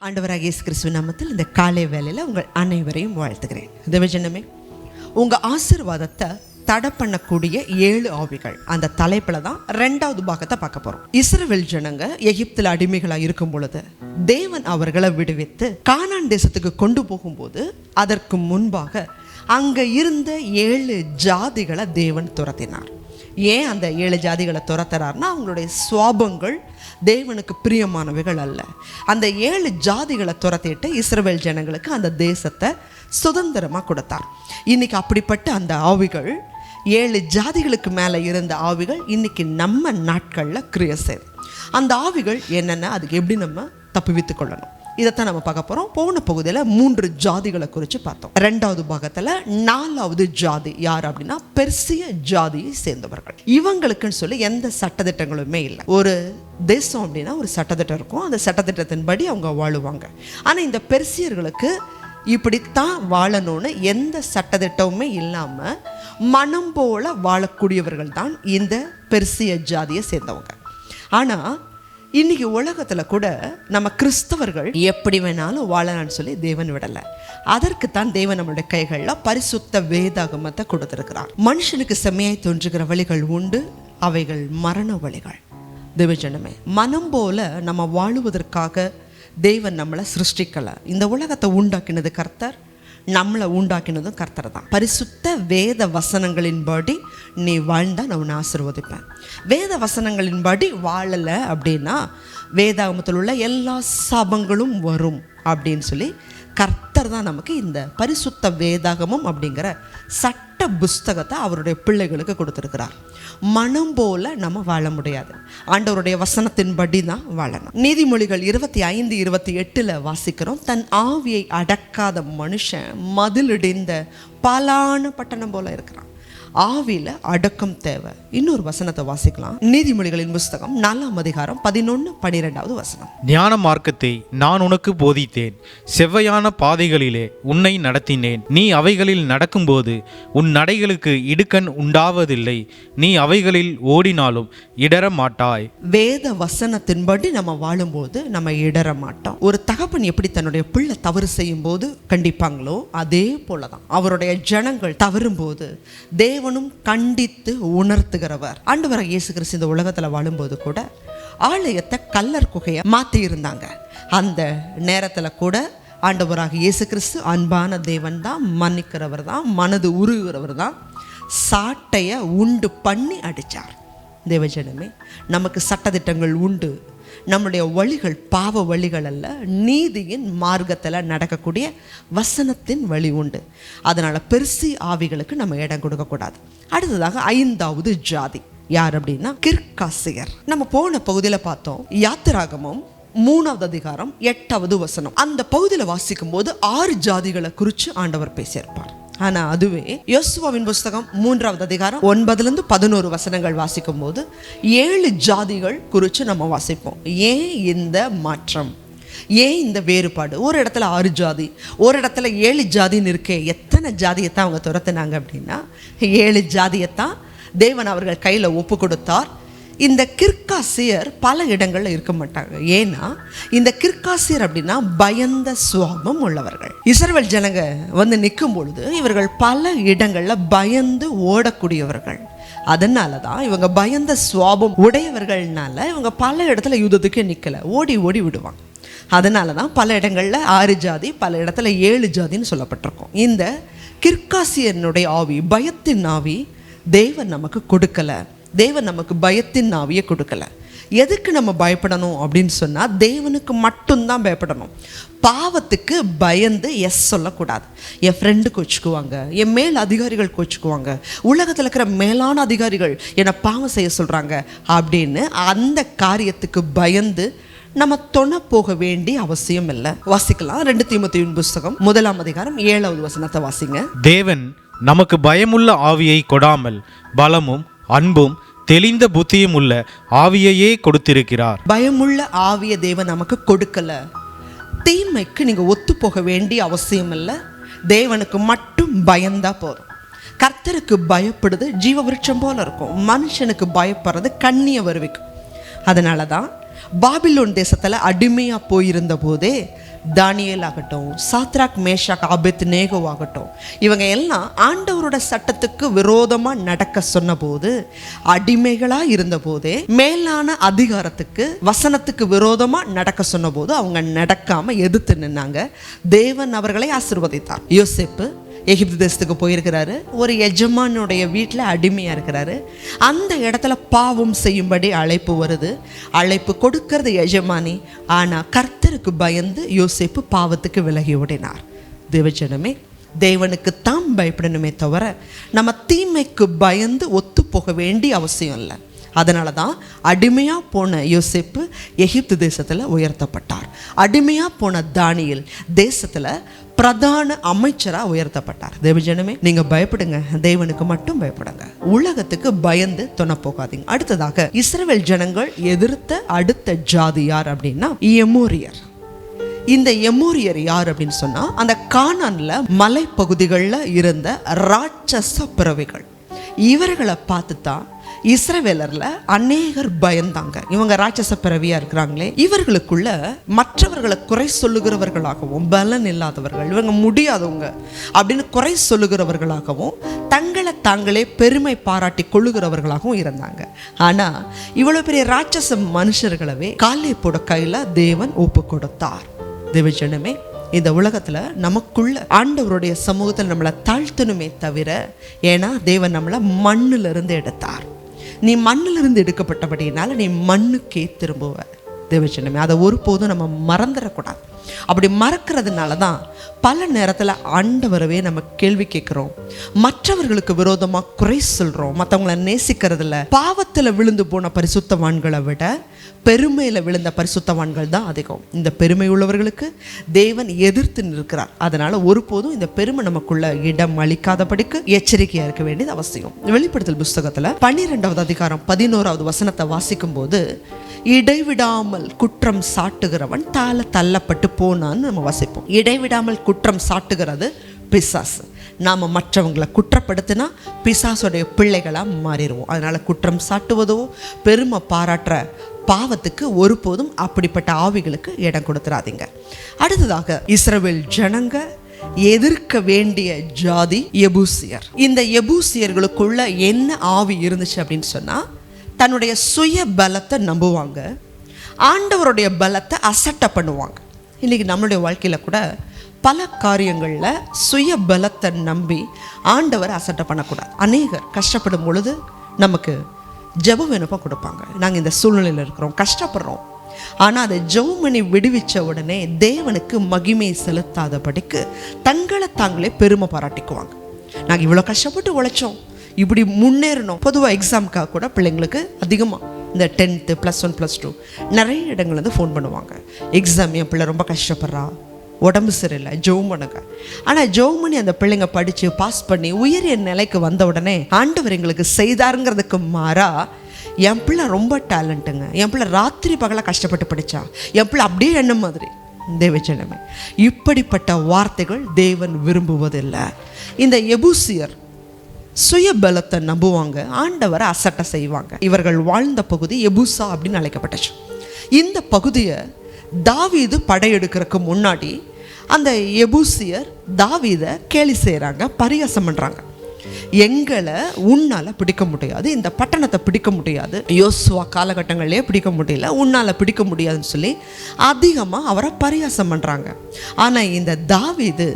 ஆண்டவராகிய இயேசு கிறிஸ்துவின் நாமத்தில் இந்த காலை வேளையில் உங்கள் அனைவரையும் வாழ்த்துகிறேன். தேவஜனமே, உங்கள் ஆசீர்வாதத்தை தடை பண்ணக்கூடிய 7 ஆவிகள், அந்த தலைப்பில் தான் 2வது பாகத்தை பார்க்க போகிறோம். இஸ்ரவேல் ஜனங்க எகிப்தில் அடிமைகளாக இருக்கும் பொழுது தேவன் அவர்களை விடுவித்து கானான் தேசத்துக்கு கொண்டு போகும்போது அதற்கு முன்பாக அங்கே இருந்த 7 ஜாதிகளை தேவன் துரத்தினார். ஏன் அந்த 7 ஜாதிகளை துரத்துறாருன்னா, அவங்களுடைய சுவாபங்கள் தேவனுக்கு பிரியமானவைகள் அல்ல. அந்த 7 ஜாதிகளை துரத்திட்டு இஸ்ரவேல் ஜனங்களுக்கு அந்த தேசத்தை சுதந்திரமாக கொடுத்தார். இன்னைக்கு அப்படிப்பட்ட அந்த ஆவிகள், 7 ஜாதிகளுக்கு மேலே இருந்த ஆவிகள் இன்னைக்கு நம்ம நாட்களில் கிரியை செய்யுது. அந்த ஆவிகள் என்னென்ன, அதுக்கு எப்படி நம்ம தப்புவித்து கொள்ளணும், இதைத்தான் நம்ம பார்க்க போகிறோம். போன பகுதியில் 3 ஜாதிகளை குறித்து பார்த்தோம். 2வது பாகத்தில் 4வது ஜாதி யார் அப்படின்னா, பெர்சிய ஜாதியை சேர்ந்தவர்கள். இவங்களுக்குன்னு சொல்லி எந்த சட்டத்திட்டங்களுமே இல்லை. ஒரு தேசம் அப்படின்னா ஒரு சட்டத்திட்டம் இருக்கும், அந்த சட்டத்திட்டத்தின்படி அவங்க வாழுவாங்க. ஆனால் இந்த பெர்சியர்களுக்கு இப்படித்தான் வாழணும்னு எந்த சட்டத்திட்டமுமே இல்லாமல் மனம் போல வாழக்கூடியவர்கள் தான் இந்த பெர்சிய ஜாதியை சேர்ந்தவங்க. ஆனால் இன்னைக்கு உலகத்தில் கூட நம்ம கிறிஸ்தவர்கள் எப்படி வேணாலும் வாழலான்னு சொல்லி தேவன் விடலை. அதற்குத்தான் தேவன் நம்மளுடைய கைகளில் பரிசுத்த வேதாகமத்தை கொடுத்திருக்கிறார். மனுஷனுக்கு செம்மையாய் தோன்றுகிற வழிகள் உண்டு, அவைகள் மரண வழிகள். தேவஜனமே, மனம் போல நம்ம வாழுவதற்காக தேவன் நம்மளை சிருஷ்டிக்கலை. இந்த உலகத்தை உண்டாக்கினது கர்த்தர், நம்மளை உண்டாக்கினதும் கர்த்தர் தான். பரிசுத்த வேத வசனங்களின்படி நீ வாழ்ந்தால் நான் உன்னை ஆசீர்வதிப்பேன். வேத வசனங்களின்படி வாழலை அப்படின்னா வேதாகமத்தில் உள்ள எல்லா சாபங்களும் வரும் அப்படின்னு சொல்லி கர்த்தர் தான் நமக்கு இந்த பரிசுத்த வேதாகமம் அப்படிங்கிற சட்ட புஸ்தகத்தை அவருடைய பிள்ளைகளுக்கு கொடுத்துருக்கிறார். மனம் போல நம்ம வாழ முடியாது, ஆண்டவருடைய வசனத்தின்படி தான் வாழணும். நீதிமொழிகள் 25:28 வாசிக்கிறோம், தன் ஆவியை அடக்காத மனுஷன் மதிலிடிந்த பாலான பட்டணம் போல இருக்கிறான். ஆவியில் அடக்கம் தேவை. இன்னொரு வசனத்தை வாசிக்கலாம். நீதிமொழிகளின் புஸ்தகம் 4ஆம் அதிகாரம் 11-12 வசனம். ஞான மார்க்கத்தை நான் உனக்கு போதித்தேன், செவ்வையான பாதைகளிலே உன்னை நடத்தினேன். நீ அவைகளில் நடக்கும்போது உன் நடைகளுக்கு இடுக்கண் உண்டாவதில்லை, நீ அவைகளில் ஓடினாலும் இடற மாட்டாய். வேத வசனத்தின்படி நம்ம வாழும்போது நம்ம இடற மாட்டோம். ஒரு தகப்பன் எப்படி தன்னுடைய பிள்ளை தவறு செய்யும் போது கண்டிப்பாங்களோ, அதே போலதான் அவருடைய ஜனங்கள் தவறும் போது தேவனும் கண்டித்து உணர்த்துகிறவர். ஆண்டவராகிய இயேசு கிறிஸ்து இந்த உலகத்தில் வாழும்போது கூட ஆலயத்தை கல்லர் குகையை மாற்றி இருந்தாங்க. அந்த நேரத்தில் கூட ஆண்டவராகிய இயேசு கிறிஸ்து அன்பான தேவன் தான், மன்னிக்கிறவர் தான், மனது உருகிறவர் தான், சாட்டையை உண்டு பண்ணி அடித்தார். தேவஜனமே, நமக்கு சட்டதிட்டங்கள் உண்டு. நம்முடைய வழிகள் பாவ வழிகள் அல்ல, நீதியின் மார்க்கத்தில் நடக்கக்கூடிய வசனத்தின் வழி உண்டு. அதனால் பெர்சி ஆவிகளுக்கு நம்ம இடம் கொடுக்கக்கூடாது. அடுத்ததாக 5வது ஜாதி யார் அப்படின்னா, கிர்காசியர். நம்ம போன பகுதியில் பார்த்தோம், யாத்திராகமம் 3ஆவது அதிகாரம் 8வது வசனம். அந்த பகுதியில் வாசிக்கும் போது 6 ஜாதிகளை குறித்து ஆண்டவர் பேசியிருப்பார். ஆனால் அதுவே யோசுவாவின் புஸ்தகம் 3ஆவது அதிகாரம் 9-11 வசனங்கள் வாசிக்கும் போது 7 ஜாதிகள் குறித்து நம்ம வாசிப்போம். ஏன் இந்த மாற்றம், ஏன் இந்த வேறுபாடு? ஒரு இடத்துல 6 ஜாதி, ஒரு இடத்துல 7 ஜாதின்னு இருக்கே. எத்தனை ஜாதியைத்தான் அவங்க துரத்துனாங்க அப்படின்னா, 7 ஜாதியைத்தான் தேவன் அவர்கள் கையில் ஒப்பு கொடுத்தார். இந்த கிர்காசியர் பல இடங்களில் இருக்க மாட்டாங்க. ஏன்னா இந்த கிர்காசியர் அப்படின்னா பயந்த சுவாபம் உள்ளவர்கள். இஸ்ரவேல் ஜனங்க வந்து நிற்கும் பொழுது இவர்கள் பல இடங்களில் பயந்து ஓடக்கூடியவர்கள். அதனால தான் இவங்க பயந்த சுவாபம் உடையவர்கள்னால இவங்க பல இடத்துல யுத்தத்துக்கு நிற்கலை, ஓடி ஓடி விடுவாங்க. அதனால தான் பல இடங்களில் 6 ஜாதி, பல இடத்துல 7 ஜாதின்னு சொல்லப்பட்டிருக்கும். இந்த கிர்காசியனுடைய ஆவி, பயத்தின் ஆவி தேவன் நமக்கு கொடுக்கலை. தேவன் நமக்கு பயத்தின் ஆவியை கொடுக்கல. எதுக்கு நம்ம பயப்படணும் அப்படின்னு சொன்னால், தேவனுக்கு மட்டும்தான் பயப்படணும். பாவத்துக்கு பயந்து எஸ் சொல்லக்கூடாது. என் ஃப்ரெண்டு கோச்சுக்குவாங்க, என் மேல் அதிகாரிகள் கோச்சுக்குவாங்க, உலகத்தில் இருக்கிற மேலான அதிகாரிகள் என்னை பாவம் செய்ய சொல்கிறாங்க அப்படின்னு அந்த காரியத்துக்கு பயந்து நம்ம தொண போக வேண்டிய அவசியம் இல்லை. வாசிக்கலாம். 2 தீமோத்தேயுவின் புஸ்தகம் 1ஆம் அதிகாரம் 7வது வசனத்தை வாசிங்க. தேவன் நமக்கு பயமுள்ள ஆவியை கொடாமல் பலமும் அன்பும் தெளிந்த புத்தியும் உள்ள ஆவியையே கொடுத்திருக்கிறார். பயமுள்ள ஆவியை தேவன் நமக்கு கொடுக்கல. தீமைக்கு நீங்க ஒத்து போக வேண்டிய அவசியம் இல்லை. தேவனுக்கு மட்டும் பயந்தா போதும். கர்த்தருக்கு பயப்படுது ஜீவ விருட்சம் போல இருக்கும், மனுஷனுக்கு பயப்படுறது கண்ணிய வருவிக்கும். அதனால தான் பாபிலோன் தேசத்தில் அடிமையாக போயிருந்த போதே தானியேல் ஆகட்டும், சாத்ராக் மேஷாக் ஆபேத்நேகோ ஆகட்டும், இவங்க எல்லாம் ஆண்டவரோட சட்டத்துக்கு விரோதமாக நடக்க சொன்னபோது, அடிமைகளாக இருந்தபோதே மேலான அதிகாரத்துக்கு வசனத்துக்கு விரோதமாக நடக்க சொன்னபோது அவங்க நடக்காம எதிர்த்து நின்னாங்க. தேவன் அவர்களை ஆசீர்வதித்தார். யோசேப்பு எகிப்து தேசத்துக்கு போயிருக்கிறாரு. ஒரு எஜமானுடைய வீட்டில் அடிமையாக இருக்கிறாரு. அந்த இடத்துல பாவம் செய்யும்படி அழைப்பு வருது. அழைப்பு கொடுக்கறது எஜமானி. ஆனால் கர்த்தருக்கு பயந்து யோசேப்பு பாவத்துக்கு விலகி ஓடினார். தேவஜனமே, தேவனுக்கு தான் பயப்படணுமே தவிர நம்ம தீமைக்கு பயந்து ஒத்து போக வேண்டிய அவசியம் இல்லை. அதனால தான் அடிமையாக போன யோசேப்பு எகிப்து தேசத்தில் உயர்த்தப்பட்டார். அடிமையாக போன தானியேல் தேசத்தில் பிரதான அமைச்சராக உயர்த்தப்பட்டார். தேவஜனமே, நீங்கள் பயப்படுங்க, தேவனுக்கு மட்டும் பயப்படுங்க. உலகத்துக்கு பயந்து தொண போகாதீங்க. அடுத்ததாக இஸ்ரவேல் ஜனங்கள் எதிர்த்த அடுத்த ஜாதி யார் அப்படின்னா எமோரியர். இந்த எமோரியர் யார் அப்படின்னு சொன்னா, அந்த கானான்ல மலைப்பகுதிகளில் இருந்த ராட்சச பிறவிகள். இவர்களை பார்த்து தான் இஸ்ரவேலர்ல அநேகர் பயந்தாங்க. இவங்க ராட்சச பிறவியா இருக்கிறாங்களே, இவர்களுக்குள்ள மற்றவர்களை குறை சொல்லுகிறவர்களாகவும், பலன் இல்லாதவர்கள், இவங்க முடியாதவங்க அப்படின்னு குறை சொல்லுகிறவர்களாகவும், தங்களை தாங்களே பெருமை பாராட்டி கொள்ளுகிறவர்களாகவும் இருந்தாங்க. ஆனா இவ்வளவு பெரிய ராட்சச மனுஷர்களவே காலேபோட கையில தேவன் ஒப்பு கொடுத்தார். தேவஜனமே, இந்த உலகத்துல நமக்குள்ள ஆண்டவருடைய சமூகத்தில் நம்மளை தாழ்த்தணுமே தவிர, ஏன்னா தேவன் நம்மளை மண்ணுல இருந்து எடுத்தார். நீ மண்ணிலிருந்து எடுக்கப்பட்டபடினால நீ மண்ணுக்கே திரும்புவ. தேவஜனமே, அதை ஒருபோதும் நம்ம மறந்துடக்கூடாது. அப்படி மறக்கிறதுனால தான் பல நேரத்தில் ஆண்டவரவே நம்ம கேள்வி கேட்குறோம், மற்றவர்களுக்கு விரோதமாக குறை சொல்கிறோம், மற்றவங்களை நேசிக்கிறதில்ல. பாவத்தில் விழுந்து போன பரிசுத்தவான்களை விட பெருமையில் விழுந்த பரிசுத்தவான்கள் தான் அதிகம். இந்த பெருமை உள்ளவர்களுக்கு தேவன் எதிர்த்து நிற்கிறார். அதனால் ஒருபோதும் இந்த பெருமை நமக்குள்ள இடம் அளிக்காதபடிக்கு எச்சரிக்கையாக இருக்க வேண்டியது அவசியம். வெளிப்படுத்தல் புஸ்தகத்தில் 12வது அதிகாரம் 11வது வசனத்தை வாசிக்கும் போது, இடைவிடாமல் குற்றம் சாட்டுகிறவன் தாழ தள்ளப்பட்டு போனான்னு நம்ம வாசிப்போம். இடைவிடாமல் குற்றம் சாட்டுகிறது பிசாசு. நாம் மற்றவங்களை குற்றப்படுத்தினா பிசாசுடைய பிள்ளைகளாக மாறிடுவோம். அதனால் குற்றம் சாட்டுவதோ பெருமை பாராட்டுற பாவத்துக்கு ஒருபோதும் அப்படிப்பட்ட ஆவிகளுக்கு இடம் கொடுத்துறாதீங்க. அடுத்ததாக இஸ்ரவேல் ஜனங்க எதிர்க்க வேண்டிய ஜாதி எபூசியர். இந்த எபூசியர்களுக்குள்ள என்ன ஆவி இருந்துச்சு அப்படின்னு சொன்னால், தன்னுடைய சுய பலத்தை நம்புவாங்க, ஆண்டவருடைய பலத்தை அசட்டை பண்ணுவாங்க. இன்றைக்கி நம்மளுடைய வாழ்க்கையில் கூட பல காரியங்களில் சுய பலத்தை நம்பி ஆண்டவரை அசட்டை பண்ணக்கூடாது. அநேகர் கஷ்டப்படும் பொழுது நமக்கு ஜெபம் வேணுப்பா கொடுப்பாங்க. நாங்கள் இந்த சூழ்நிலையில் இருக்கிறோம், கஷ்டப்படுறோம். ஆனால் அதை ஜெபம் பண்ணி விடுவிச்ச உடனே தேவனுக்கு மகிமை செலுத்தாதபடிக்கு தங்களை தாங்களே பெருமை பாராட்டிக்குவாங்க. நாங்கள் இவ்வளோ கஷ்டப்பட்டு உழைச்சோம், இப்படி முன்னேறணும். பொதுவாக எக்ஸாமுக்காக கூட பிள்ளைங்களுக்கு அதிகமாக இந்த 10th +1 +2 நிறைய இடங்கள் வந்து ஃபோன் பண்ணுவாங்க. எக்ஸாம் என் பிள்ளை ரொம்ப கஷ்டப்படுறா, உடம்பு சரியில்லை, ஜெபம் பண்ணுங்க. ஆனால் ஜெபம் பண்ணி அந்த பிள்ளைங்க படித்து பாஸ் பண்ணி உயரிய நிலைக்கு வந்த உடனே ஆண்டவர் எங்களுக்கு செய்தாருங்கிறதுக்கு மாறா, என் பிள்ளை ரொம்ப டேலண்ட்டுங்க, என் பிள்ளை ராத்திரி பகலாக கஷ்டப்பட்டு படித்தா, என் பிள்ளை அப்படியே என்ன மாதிரி. தேவஜனமே, இப்படிப்பட்ட வார்த்தைகள் தேவன் விரும்புவதில்லை. இந்த எபூசியர் சுய பலத்தை நம்புவாங்க, ஆண்டவரை அசட்டை செய்வாங்க. இவர்கள் வாழ்ந்த பகுதி எபூசா அப்படின்னு அழைக்கப்பட்டுச்சு. இந்த பகுதியை தாவீது படையெடுக்கிறதுக்கு முன்னாடி அந்த எபூசியர் தாவீதை கேலி செய்கிறாங்க, பரிகாசம் பண்ணுறாங்க. எங்களை உன்னால் பிடிக்க முடியாது, இந்த பட்டணத்தை பிடிக்க முடியாது, யோசுவா காலகட்டங்கள்லேயே பிடிக்க முடியல, உன்னால் பிடிக்க முடியாதுன்னு சொல்லி அதிகமாக அவரை பரிகாசம் பண்ணுறாங்க. ஆனால் இந்த தாவீது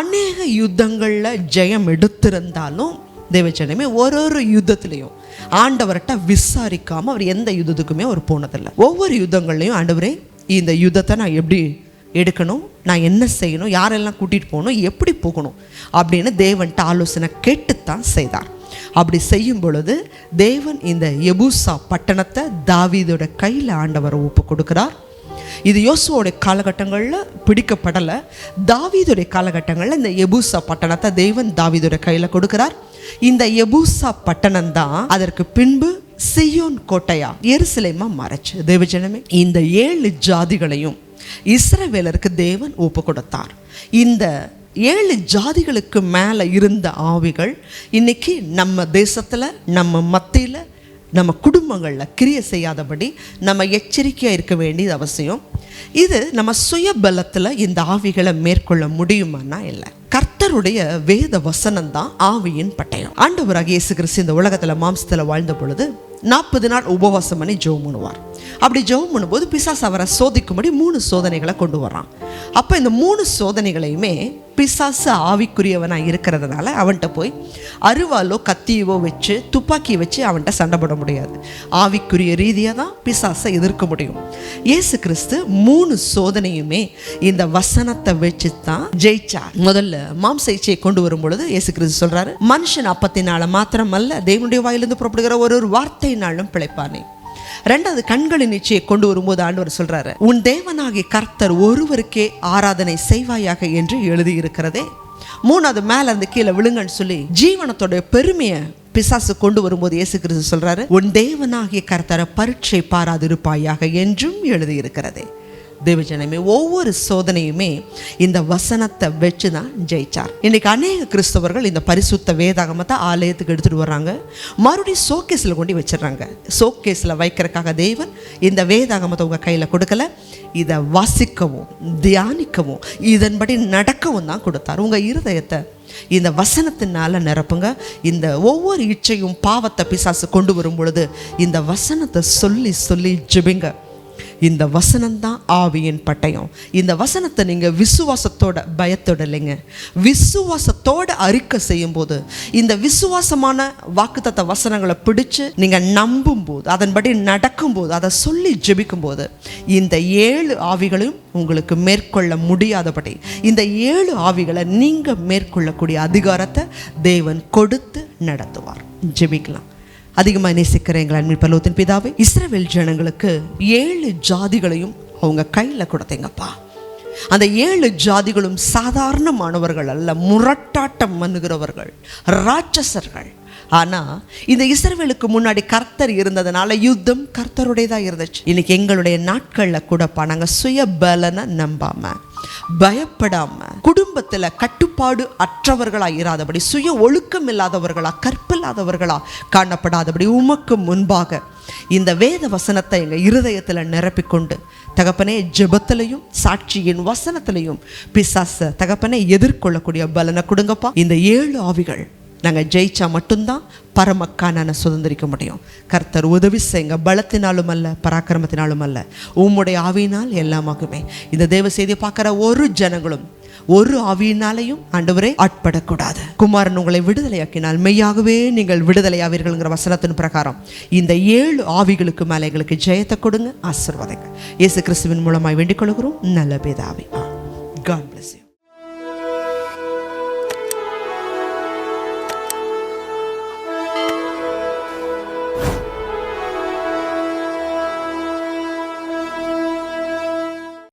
அநேக யுத்தங்களில் ஜெயம் எடுத்திருந்தாலும் தேவஜனமே ஒரு யுத்தத்திலையும் ஆண்டவர்கிட்ட விசாரிக்காமல் அவர் எந்த யுத்தத்துக்குமே அவர் போனதில்லை. ஒவ்வொரு யுத்தங்கள்லையும் ஆண்டவரே இந்த யுத்தத்தை நான் எப்படி எடுக்கணும், நான் என்ன செய்யணும், யாரெல்லாம் கூட்டிகிட்டு போகணும், எப்படி போகணும் அப்படின்னு தேவன்கிட்ட ஆலோசனை கேட்டுத்தான் செய்தார். அப்படி செய்யும் பொழுது தேவன் இந்த எபூசா பட்டணத்தை தாவீதோட கையில் ஆண்டவரை ஒப்பு கொடுக்கிறார். இது யோசுவோடைய காலகட்டங்களில் பிடிக்கப்படலை. தாவீதுடைய காலகட்டங்களில் இந்த எபூசா பட்டணத்தை தேவன் தாவீதுடைய கையில் கொடுக்கிறார். இந்த எபூசா பட்டணம் தான் அதற்கு பின்பு சியோன் கோட்டையா எருசலேமா மாறச்சு. தேவஜனமே, இந்த 7 ஜாதிகளையும் இஸ்ரவேலருக்கு தேவன் ஒப்பு கொடுத்தார். இந்த 7 ஜாதிகளுக்கு மேலே இருந்த ஆவிகள் இன்னைக்கு நம்ம தேசத்தில் நம்ம மத்தியில் நம்ம குடும்பங்களில் கிரியை செய்யாதபடி நம்ம எச்சரிக்கையாக இருக்க வேண்டியது அவசியம். இது நம்ம சுய பலத்தில் இந்த ஆவிகளை மேற்கொள்ள முடியுமானா இல்லை. கர்த்தருடைய வேத வசனம் தான் ஆவியின் பட்டயம். ஆண்டவராகிய இயேசு கிறிஸ்து இந்த உலகத்தில் மாம்சத்தில் வாழ்ந்த பொழுது 40 நாள் உபவாசம் பண்ணி ஜெபம் பண்ணுவார். அப்படி ஜெபம் பண்ணும்போது பிசாசு அவரை சோதிக்கும்படி 3 சோதனைகளை கொண்டு வர்றான். அப்போ இந்த 3 சோதனைகளையுமே பிசாசு ஆவிக்குரியவனாக இருக்கிறதுனால அவன்கிட்ட போய் அருவாலோ கத்தியவோ வச்சு துப்பாக்கியை வச்சு அவன்கிட்ட சண்டை போட முடியாது. ஆவிக்குரிய ரீதியாக தான் பிசாசை எதிர்க்க முடியும். இயேசு கிறிஸ்து 3 சோதனையுமே இந்த வசனத்தை வச்சு தான் ஜெயிச்சார். முதல்ல மாம்ச இச்சையை கொண்டு வரும் பொழுது இயேசு கிறிஸ்து சொல்றாரு, மனுஷன் அப்பத்தினால மாத்திரம் அல்ல தேவனுடைய வாயிலிருந்து புறப்படுகிற ஒரு வார்த்தையினாலும் பிழைப்பானே. 2வது கண்களின் இச்சையை கொண்டு வரும்போது ஆண்டவர் சொல்றாரு, உன் தேவனாகிய கர்த்தர் ஒருவருக்கே ஆராதனை செய்வாயாக என்று எழுதி இருக்கிறதே. 3வது மேல இருந்து கீழே விழுங்கன்னு சொல்லி ஜீவனத்தோட பெருமையை பிசாசு கொண்டு வரும்போது இயேசு கிறிஸ்து சொல்றாரு, உன் தேவனாகிய கர்த்தரை பரீட்சை பாராதிருப்பாயாக என்றும் எழுதி இருக்கிறதே. தேவஜனமே, ஒவ்வொரு சோதனையுமே இந்த வசனத்தை வச்சு தான் ஜெயிச்சார். இன்னைக்கு அநேக கிறிஸ்தவர்கள் இந்த பரிசுத்த வேதாகமத்தை ஆலயத்துக்கு எடுத்துட்டு வர்றாங்க, மறுபடியும் ஷோகேஸில் கொண்டு வச்சிடறாங்க. ஷோகேஸில் வைக்கிறதுக்காக தேவன் இந்த வேதாகமத்தை உங்கள் கையில் கொடுக்கல, இதை வாசிக்கவும் தியானிக்கவும் இதன்படி நடக்கவும் தான் கொடுத்தார். உங்கள் இருதயத்தை இந்த வசனத்தினால நிரப்புங்க. இந்த ஒவ்வொரு இச்சையும் பாவத்தை பிசாசு கொண்டு வரும் பொழுது இந்த வசனத்தை சொல்லி சொல்லி ஜெபிங்க. இந்த வசனம்தான் ஆவியின் பட்டயம். இந்த வசனத்தை நீங்கள் விசுவாசத்தோட, பயத்தோட இல்லைங்க, விசுவாசத்தோட அறிக்கை செய்யும் போது, இந்த விசுவாசமான வாக்குத்தத்த வசனங்களை பிடிச்சு நீங்கள் நம்பும் போது, அதன்படி நடக்கும்போது, அதை சொல்லி ஜெபிக்கும் போது, இந்த 7 ஆவிகளையும் உங்களுக்கு மேற்கொள்ள முடியாதபடி இந்த 7 ஆவிகளை நீங்கள் மேற்கொள்ளக்கூடிய அதிகாரத்தை தேவன் கொடுத்து நடத்துவார். ஜெபிக்கலாம். அதிகமாக நேசிக்கிற எங்கள் அன்பின் பரலோகத்தின் பிதாவே, இஸ்ரவேல் ஜனங்களுக்கு 7 ஜாதிகளையும் அவங்க கையில் கொடுத்தீங்கப்பா. அந்த 7 ஜாதிகளும் சாதாரணமானவர்கள் அல்ல, முரட்டாட்டம் பண்ணுகிறவர்கள், ராட்சசர்கள். ஆனால் இந்த இஸ்ரவேலுக்கு முன்னாடி கர்த்தர் இருந்ததுனால யுத்தம் கர்த்தருடையதாக இருந்துச்சு. இன்னைக்கு எங்களுடைய நாட்களில் கூடப்பா நாங்கள் சுய பலனை நம்பாம, பயப்படாம, குடும்பத்தில் கட்டுப்பாடு அற்றவர்களா இராதபடி, சுய ஒழுக்கம் இல்லாதவர்களா, கற்பில்லாதவர்களா காணப்படாதபடி உமக்கு முன்பாக இந்த வேத வசனத்தை எங்கள் இருதயத்தில் நிரப்பிக்கொண்டு தகப்பனே, ஜெபத்திலையும் சாட்சியின் வசனத்திலையும் பிசாச தகப்பனே எதிர்கொள்ளக்கூடிய பலனை கொடுங்கப்பா. இந்த 7 ஆவிகள் நாங்கள் ஜெயிச்சா மட்டும்தான் பரமக்கான சுதந்திரிக்க முடியும். கர்த்தர் உதவி செய்யுங்க. பலத்தினாலும் அல்ல, பராக்கிரமத்தினாலும் அல்ல, உம்முடைய ஆவியினால் எல்லாமாகுமே. இந்த தேவ செய்தியை பார்க்குற ஒரு ஜனங்களும் ஒரு ஆவியினாலையும் ஆண்டவரே ஆட்படக்கூடாது. குமாரன் உங்களை விடுதலையாக்கினால் மெய்யாகவே நீங்கள் விடுதலையாவீர்கள்ங்கிற வசனத்தின் பிரகாரம் இந்த 7 ஆவிகளுக்கு மேலே எங்களுக்கு ஜெயத்தை கொடுங்க, ஆசீர்வாதங்க. இயேசு கிறிஸ்துவின் மூலமாய் வேண்டிக் கொள்கிறோம் நல்ல பிதாவே. God bless you.